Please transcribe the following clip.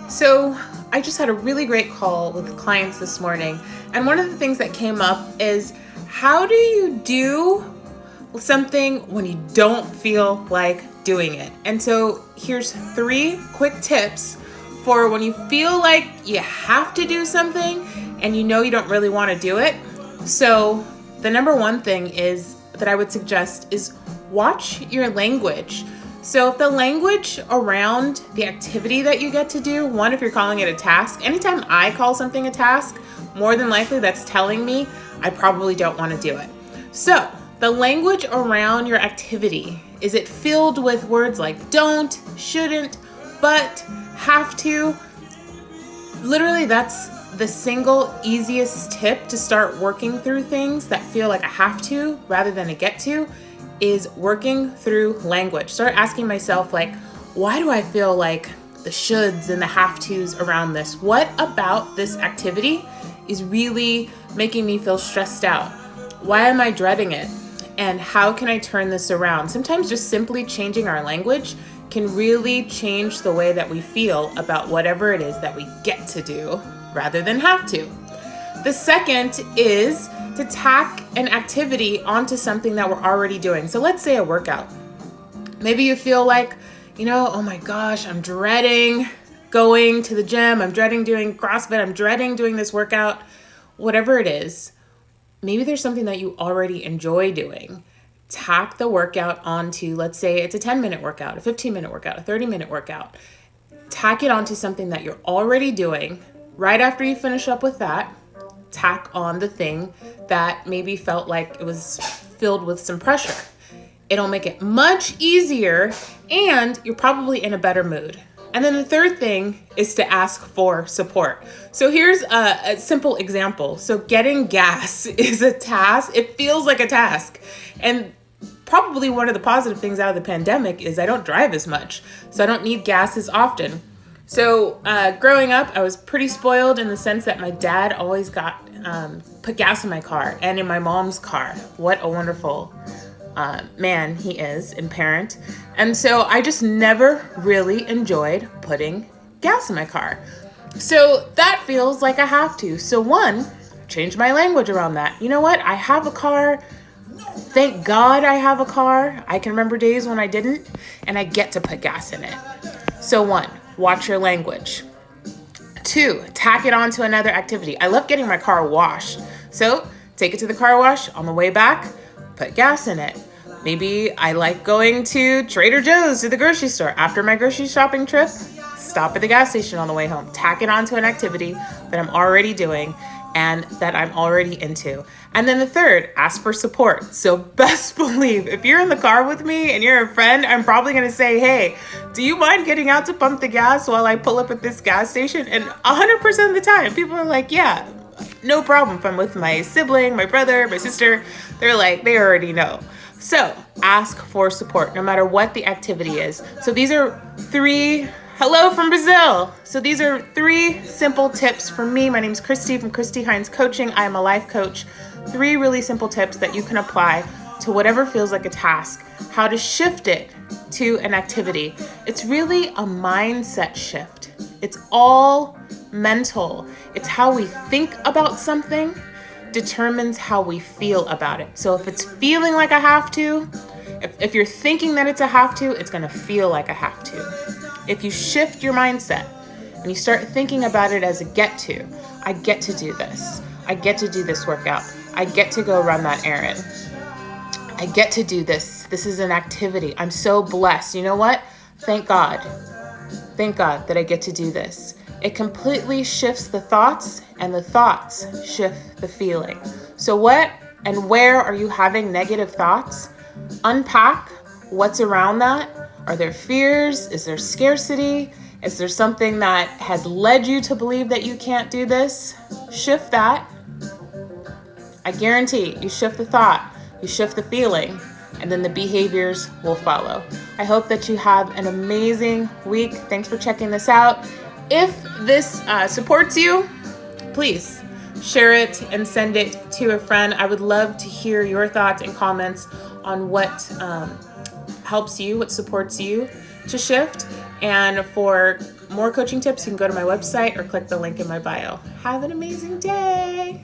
So I just had a really great call with clients this morning. And one of the things that came up is, how do you do something when you don't feel like doing it? And so here's 3 quick tips for when you feel like you have to do something and you know you don't really want to do it. So the number one thing is that I would suggest is watch your language. So if the language around the activity that you get to do, one, if you're calling it a task, anytime I call something a task, more than likely that's telling me I probably don't want to do it. So the language around your activity, is it filled with words like don't, shouldn't, but, have to? Literally, that's the single easiest tip to start working through things that feel like a have to rather than a get to, is working through language. Start asking myself, like, why do I feel like the shoulds and the have tos around this? What about this activity is really making me feel stressed out? Why am I dreading it? And how can I turn this around? Sometimes just simply changing our language can really change the way that we feel about whatever it is that we get to do rather than have to. The second is to tack an activity onto something that we're already doing. So let's say a workout. Maybe you feel like, oh my gosh, I'm dreading going to the gym. I'm dreading doing CrossFit. I'm dreading doing this workout. Whatever it is, maybe there's something that you already enjoy doing. Tack the workout onto, let's say it's a 10-minute workout, a 15-minute workout, a 30-minute workout. Tack it onto something that you're already doing. Right after you finish up with that, tack on the thing that maybe felt like it was filled with some pressure. It'll make it much easier and you're probably in a better mood. And then the third thing is to ask for support. So here's a simple example. So getting gas is a task. It feels like a task. And probably one of the positive things out of the pandemic is I don't drive as much. So I don't need gas as often. So growing up, I was pretty spoiled in the sense that my dad always put gas in my car and in my mom's car. What a wonderful man he is and parent. And so I just never really enjoyed putting gas in my car. So that feels like I have to. So one, change my language around that. You know what? I have a car. Thank God I have a car. I can remember days when I didn't, and I get to put gas in it. So one, watch your language. 2, tack it onto another activity. I love getting my car washed. So take it to the car wash. On the way back, put gas in it. Maybe I like going to Trader Joe's to the grocery store. After my grocery shopping trip, stop at the gas station on the way home. Tack it onto an activity that I'm already doing and that I'm already into. And then the third, ask for support. So best believe, if you're in the car with me and you're a friend, I'm probably gonna say, hey, do you mind getting out to pump the gas while I pull up at this gas station? And 100% of the time, people are like, yeah, no problem. If I'm with my sibling, my brother, my sister, they're like, they already know. So ask for support no matter what the activity is. So these are 3, hello from Brazil. So these are 3 simple tips for me. My name is Christy from Christy Hines Coaching. I am a life coach. 3 really simple tips that you can apply to whatever feels like a task, how to shift it to an activity. It's really a mindset shift. It's all mental. It's how we think about something determines how we feel about it. So if it's feeling like I have to, if you're thinking that it's a have to, it's gonna feel like a have to. If you shift your mindset and you start thinking about it as a get to, I get to do this. I get to do this workout. I get to go run that errand. I get to do this. This is an activity. I'm so blessed. You know what? Thank God. Thank God that I get to do this. It completely shifts the thoughts, and the thoughts shift the feeling. So what and where are you having negative thoughts? Unpack what's around that. Are there fears? Is there scarcity? Is there something that has led you to believe that you can't do this? Shift that. I guarantee you shift the thought, you shift the feeling, and then the behaviors will follow. I hope that you have an amazing week. Thanks for checking this out. If this supports you, please share it and send it to a friend. I would love to hear your thoughts and comments on what helps you, what supports you to shift. And for more coaching tips, you can go to my website or click the link in my bio. Have an amazing day.